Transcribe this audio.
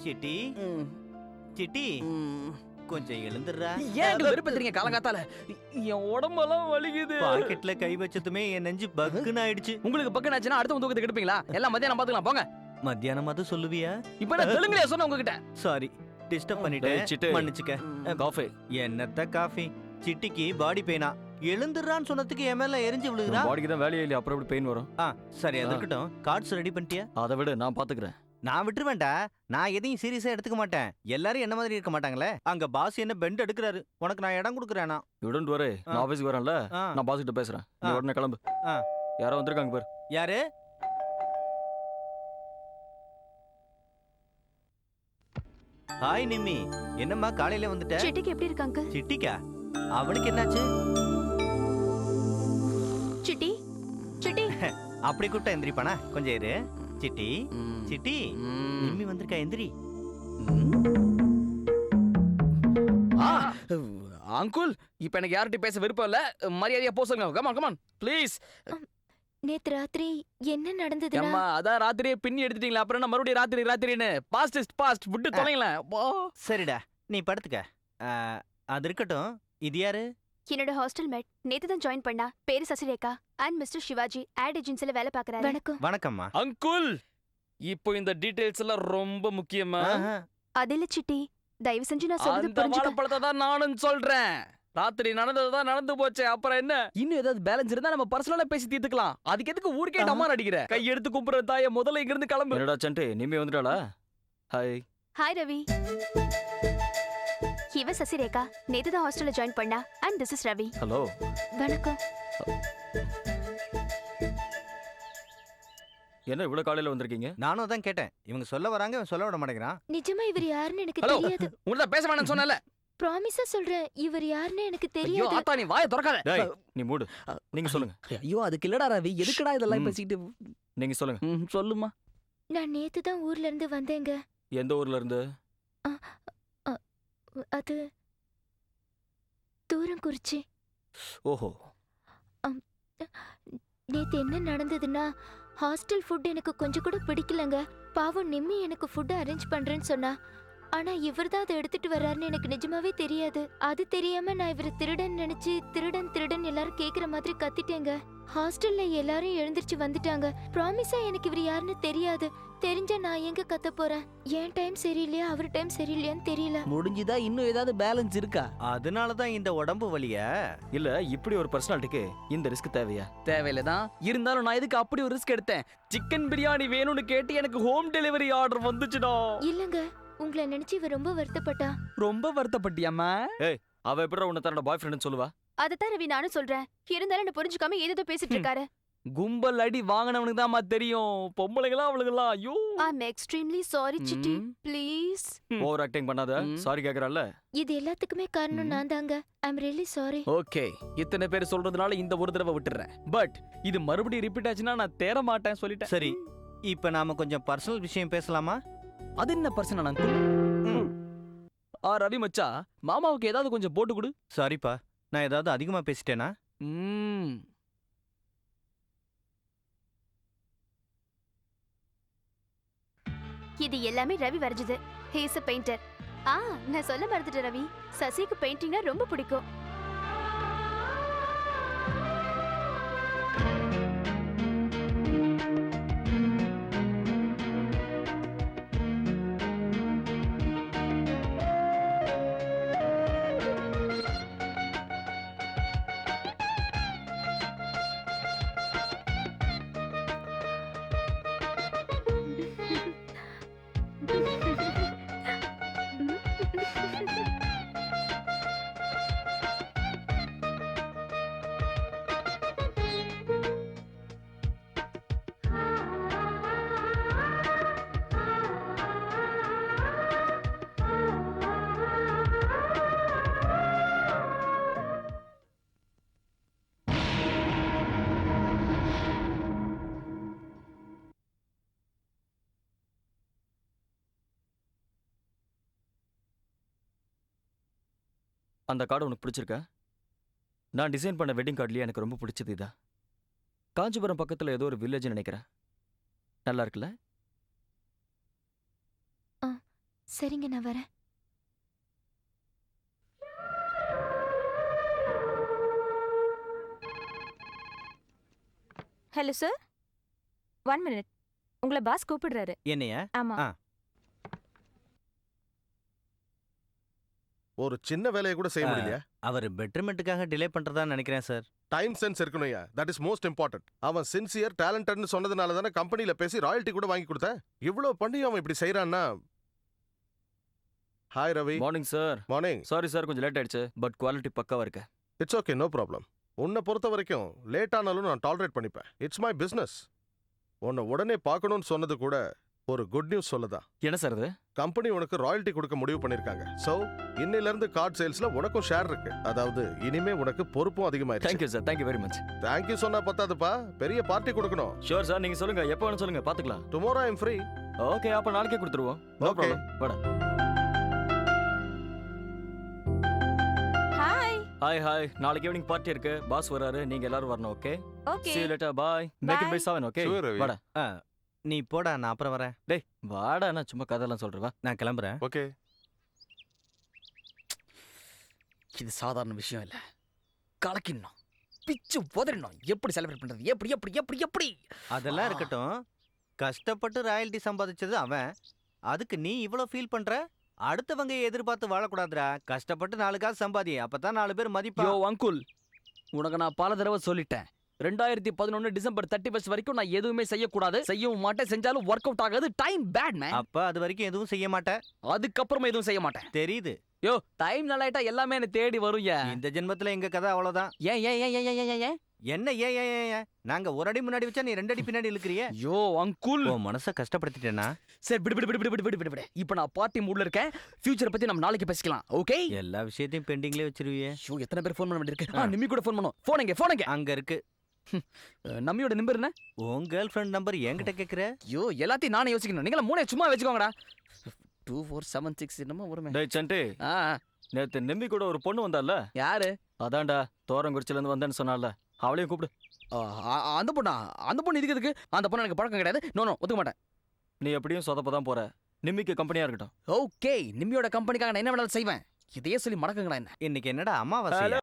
City city கொஞ்சம் எழுந்துடுறா. ஏன் வெறுப்பேத்துறீங்க காலங்காத்தால? என் உடம்பெல்லாம் வலிக்குது. பாக்கெட்ல கை வச்சதுமே என் நெஞ்சு பக்குன்னு ஆயிடுச்சு. உங்களுக்கு பக்கம் ஆச்சுன்னா அடுத்த தூக்கத்தை கெடுப்பீங்களா? எல்லாம் மத்தியானம் பாத்துக்கலாம் போங்க. மத்தியானமாவது சொல்லுவியா? இப்ப நான் தெலுங்குல சொன்ன உங்ககிட்ட. சாரி, டிஸ்டர்ப் பண்ணிட்டேன், மன்னிச்சுக்க. காஃபி. என்னத்த காஃபி? சிட்டிக்கு பாடி பெயினா? எழுந்துறான்னு சொன்னதுக்கு என் மேல எரிஞ்சு விழுகுறா. பாடிக்கு தான் வேலையே இல்லையா, அப்புறம் எப்படி பெயின் வரும்? சரி, அது இருக்கட்டும். கார்ட்ஸ் ரெடி பண்ணிட்டியா? அதை விட நான் பாத்துக்கிறேன். நான் விட்டுருவேன்டா. நான் எதையும் சீரியஸா எடுத்துக்க மாட்டேன். எல்லாரும் என்ன மாதிரி இருக்க மாட்டாங்களே. அங்க பாஸ் என்ன பெண்ட் எடுக்கிறாரு, உனக்கு நான் இடம் கொடுக்குறேனா? யூடன்ட் வரி, நான் ஆபீஸ்க்கு வரேன்ல, நான் பாஸ் கிட்ட பேசுறேன். நீ உடனே கிளம்பு. யாரோ வந்திருக்காங்க பாரு. யாரு? ஹாய் நிம்மி, என்னம்மா காலையில வந்துட்ட? சிட்டிக்கு எப்படி இருக்கு அங்கிள்? சிட்டிக்கா? அவனுக்கு என்னாச்சு? சிட்டி சிட்டி அப்படி கூப்பிட்டா எந்திரிப்பானா? கொஞ்சம் இரு. சிட்டி சிட்டி, நிம்மி வந்திருக்கா, எந்திரி. அங்குல், இப்ப எனக்கு யார்கிட்ட பேச விருப்பம் இல்ல. மரியாதையா போ சொல்லுங்க. Come on come on please. நேத்து ராத்திரி என்ன நடந்தது? அம்மா, அதான் ராத்திரியே பின்னி எடுத்துட்டீங்களா? அப்புறம் நான் மறுபடியும் ராத்திரின்னு பாஸ்ட் இஸ் பாஸ்ட் விட்டு தொலைங்களா. சரிடா, நீ படுத்துக்க. அது இருக்கட்டும். இது யாரு? என்னோட ஹாஸ்டல் மேட். நேத்து தான் ஜாயின் பண்ணா. பேரு Sasirekha. And mister Sivaji ad ஏஜென்சில வேலை பார்க்கறாரு. வணக்கம். வணக்கம்மா. அங்குல், இப்போ இந்த டீடைல்ஸ் எல்லாம் ரொம்ப முக்கியமா? அதில்ல சிட்டி, தயவு செஞ்சு நான் சொல்றது புரிஞ்சுக்க. அந்த வாழைப்பழத்தை தான் நானும் சொல்றேன். ராத்திரி நடந்ததுதான் நடந்து போச்சு, அப்புறம் என்ன? இன்னும் ஏதாவது பேலன்ஸ் இருந்தா நம்ம பர்சனலா பேசி தீர்த்துக்கலாம். அதுக்கு எதுக்கு ஊருக்கே டமார் அடிக்கிற? கை எடுத்து கும்புற தாய, முதல்ல இங்க இருந்து கிளம்பு. என்னடா சண்டே, நிம்மி வந்துட்டாளா? ஹாய். ஹாய் ரவி. இவ சசிரேகா. நேத்து தான் ஹாஸ்டல்ல ஜாயின் பண்ணா. And this is Ravi. Hello. வணக்கம். என்ன இவ்வளவு காலையில வந்திருக்கீங்க? நானும் தான் கேட்டேன். இவங்க சொல்ல வராங்க, இவன் சொல்ல விட மாட்டேங்கிறான். நிஜமா இவர் யாருன்னு எனக்கு ஹலோ, தெரியாது. உங்கள்ட்ட பேச வேணாம்னு சொன்னல. ப்ராமிஸா சொல்றேன், இவர் யாருன்னு எனக்கு ஐயோ தெரியாது. ஆத்தா, நீ வாயை திறக்காத. டேய், நீ மூடு. நீங்க சொல்லுங்க. ஐயோ, அதுக்கு இல்லடா ரவி, எதுக்குடா இதெல்லாம் பேசிட்டு? நீங்க சொல்லுங்க. சொல்லுமா. நான் நேத்து தான் ஊர்ல இருந்து வந்தேங்க. எந்த ஊர்ல இருந்து? அது தூரங்குறிச்சி. ஓஹோ. நேத்து என்ன நடந்ததுன்னா, ஹாஸ்டல் ஃபுட் எனக்கு கொஞ்சம் கூட பிடிக்கலங்க. பாவம் நிம்மி எனக்கு ஃபுட் அரேஞ்ச் பண்றேன்னு சொன்னா. ஆனா இவர் தான் அதை எடுத்துட்டு வர்றாருன்னு எனக்கு நிஜமாவே தெரியாது. அது தெரியாம நான் இவரை திருடன் நினைச்சு திருடன் எல்லாரும் கேக்குற மாதிரி கத்திட்டேங்க. ஹாஸ்டல்ல எல்லாரும் எழுந்திருச்சு வந்துட்டாங்க. ப்ராமிஸா எனக்கு இவர் யாருன்னு தெரியாது. தெரிஞ்சா நான் எங்க கத்த போறேன்? என் டைம் சரியில்லையா, அவர் டைம் சரியில்லையான்னு தெரியல. முடிஞ்சுதா? இன்னும் ஏதாவது பேலன்ஸ் இருக்கா? அதனாலதான் இந்த உடம்பு வலியா? இல்ல, இப்படி ஒரு பர்சனாலிட்டிக்கு இந்த ரிஸ்க் தேவையா? தேவையில்லதான். இருந்தாலும் நான் எதுக்கு அப்படி ஒரு ரிஸ்க் எடுத்தேன்? சிக்கன் பிரியாணி வேணும்னு கேட்டு எனக்கு ஹோம் டெலிவரி ஆர்டர் வந்துச்சுடா. இல்லங்க, உங்களை நினைச்சு இவ ரொம்ப வருத்தப்பட்டா. ரொம்ப வருத்தப்பட்டியாமா? ஏய், அவ எப்படிடா உன்னை தன்னோட பாய் ஃப்ரெண்ட்னு சொல்லுவா? அதத்தான் ரவி நானும் சொல்றேன். இருந்தாலும் என்ன புரிஞ்சுக்காம ஏதோ பேசிட்டு இருக்காரு. கும்பல் அடி வாங்கினவனுக்கு தான் தெரியும். பொம்பளைங்களா அவளுங்களா? ஐயோ, I'm extremely sorry city. Please. Over acting பண்ணாத. சாரி கேக்குறல்ல. இது எல்லாத்துக்குமே காரணம் நான் தாங்க. I'm really sorry. ஓகே, இத்தனை பேர் சொல்றதுனால இந்த ஒரு தடவை விட்டுறேன். பட் இது மறுபடியும் ரிப்பீட் ஆச்சுன்னா நான் தேற மாட்டேன் சொல்லிட்டேன். சரி, இப்ப நாம கொஞ்சம் பர்சனல் விஷயம் பேசலாமா? அது என்ன பர்சனல் அங்கிள்? ரவி மச்சா, மாமாவுக்கு ஏதாவது கொஞ்சம் போட்டு கொடு. சாரிப்பா, நான் ஏதாவது அதிகமா பேசிட்டேனா? இது எல்லாமே Ravi வரைஞ்சது. He is a painter. நான் சொல்ல மறந்துட்டேன் ரவி. சசிக்கு பெயிண்டிங்னா ரொம்ப பிடிக்கும். அந்த கார்டு உனக்கு பிடிச்சிருக்கா? நான் டிசைன் பண்ண வெட்டிங் கார்ட்லயே எனக்கு ரொம்ப பிடிச்சது இதா. காஞ்சிபுரம் பக்கத்துல ஏதோ ஒரு வில்லேஜ் நினைக்கிறேன். நல்லா இருக்குல்ல? சரிங்க, நான் வரேன். Hello sir, 1 minute. உங்களை பாஸ் கூப்பிடுறாரு. என்னைய ஆமா. ஆ. ஒரு சின்ன வேலையை கூட செய்ய முடியலையா? அவர் பெட்டர்மெண்ட்டுக்காக டிலே பண்றதா நினைக்கிறேன் சார். டைம் சென்ஸ் இருக்கணும்யா, தட் இஸ் மோஸ்ட் இம்பார்ட்டன்ட். அவன் சின்சியர் டேலண்டட்னு சொன்னதுனால தானே கம்பெனில பேசி ராயல்ட்டி கூட வாங்கி கொடுத்தேன். இவ்வளவு பண்ணி அவன் இப்படி செய்யறான்னா. Hi Ravi. Morning sir. Morning. Sorry sir, கொஞ்சம் லேட் ஆயிடுச்சு. பட் குவாலிட்டி பக்காவா இருக்கு. It's okay, no problem. உன்னை பொறுத்த வரைக்கும் லேட் ஆனாலும் நான் டாலரேட் பண்ணிப்பேன். It's my business. உன்னை உடனே பார்க்கணும்னு சொன்னது கூட ஒரு குட் நியூஸ் சொல்லதான். என்ன சார் இது? கம்பெனி உனக்கு ராயல்ட்டி கொடுக்க முடிவு பண்ணிருக்காங்க. சோ இன்னையில இருந்து கார்டு சேல்ஸ்ல உனக்கும் ஷேர் இருக்கு. அதாவது இனிமே உனக்கு பொறுப்பும் அதிகமாயிருச்சு. Thank you sir, thank you very much. Thank you சொன்னா பத்தாதுப்பா, பெரிய பார்ட்டி கொடுக்கணும். ஷோர் சார், நீங்க சொல்லுங்க, எப்போ வேணும் சொல்லுங்க, பாத்துக்கலாம். Tomorrow I am free. Okay, அப்ப நாளைக்கே கொடுத்துருவோம். No Okay. ப்ராப்ளம். வாடா. ஹாய். ஹாய் ஹாய், நாளைக்கு ஈவினிங் பார்ட்டி இருக்கு. பாஸ் வராரு, நீங்க எல்லாரும் வரணும். Okay, okay. see you later. bye. make it by 7. Okay, Sure, Ravi. வாடா. நீ போடா, நான் அப்புறம் வரேன். வாடா, நான் சும்மா கதையெல்லாம் சொல்றேன். வா. நான் கிளம்புறேன். ஓகே. இது சாதாரண விஷயம் இல்ல. கலக்கிடணும், பிச்சு உதறணும். எப்படி செலிப்ரேட் பண்றது? எப்படி எப்படி எப்படி எப்படி? அதெல்லாம் இருக்கட்டும். கஷ்டப்பட்டு ராயல்ட்டி சம்பாதிச்சது அவன். அதுக்கு நீ இவ்வளவு ஃபீல் பண்ற? அடுத்தவங்க எதிர்பார்த்து வாழக்கூடாதுடா. கஷ்டப்பட்டு 4 காசு சம்பாதி, அப்பதான் 4 பேர் மதிப்பா. யோ அங்குல், உனக்கு நான் பல தடவை சொல்லிட்டேன். 2011 டிசம்பர் 31 வரைக்கும் நான் எதுவுமே செய்யக்கூடாது. செய்யவும் மாட்டேன். செஞ்சாலும் ஒர்க் அவுட் ஆகாது. Time bad man. அப்ப அது வரைக்கும் எதுவும் செய்ய மாட்டேன். அதுக்கப்புறமா எதுவும் செய்ய மாட்டேன். தெரியுது. யோ, டைம் நல்லாயிட்டா எல்லாமே என்ன தேடி வரும். இந்த ஜென்மத்துல எங்க கதை அவ்வளவுதான். ஏன் ஏன் ஏன் ஏன் ஏன் ஏன் ஏன்? என்ன ஏன் ஏன் ஏன் ஏன்? நாங்க ஒரு அடி முன்னாடி வச்சா நீ 2 அடி பின்னாடி இழுக்கிறிய. யோ அங்குல், உன் மனச கஷ்டப்படுத்திட்டேனா? சரி விடு விடு விடு விடு விடு விடு விடு. இப்போ நான் பார்ட்டி மூட்ல இருக்கேன். ஃபியூச்சரை பத்தி நம்ம நாளைக்கு பேசிக்கலாம். ஓகே? எல்லா விஷயத்தையும் பெண்டிங்லயே வச்சிருவியே. ஷோ, எத்தனை பேர் ஃபோன் பண்ண வேண்டியிருக்கு. நிம்மி கூட ஃபோன் பண்ணோம். ஃபோன் எங்க? அங்க இருக்கு. நம்மியோட நம்பர் என்ன? உன் கேர்ள் ஃப்ரெண்ட் நம்பர் என்கிட்ட கேக்குற? ஐயோ, எல்லாத்தையும் நானே யோசிக்கணும். நீங்களா மூணே சும்மா வச்சுக்கோங்கடா. 2476 என்னமோ வருமே. டேய் சண்டி, ஆ, நேத்து நிம்மி கூட ஒரு பொண்ணு வந்தால. யாரு? அதான்டா, தோரங்குறிச்சில இருந்து வந்தேன்னு சொன்னால. அவளையும் கூப்பிடு. அந்த பொண்ணா? அந்த பொண்ணு இதுக்கு எதுக்கு? அந்த பொண்ணு எனக்கு பழக்கம் கிடையாது. நோ ஒத்துக்க மாட்டேன். நீ எப்படியும் சொதப்பதான் போற. நிம்மிக்கு கம்பெனியா இருக்கட்டும். ஓகே, நிம்மியோட கம்பெனிக்காக நான் என்ன வேணாலும் செய்வேன். இதையே சொல்லி மடக்குங்களா என்ன? இன்னைக்கு என்னடா அமாவாசை?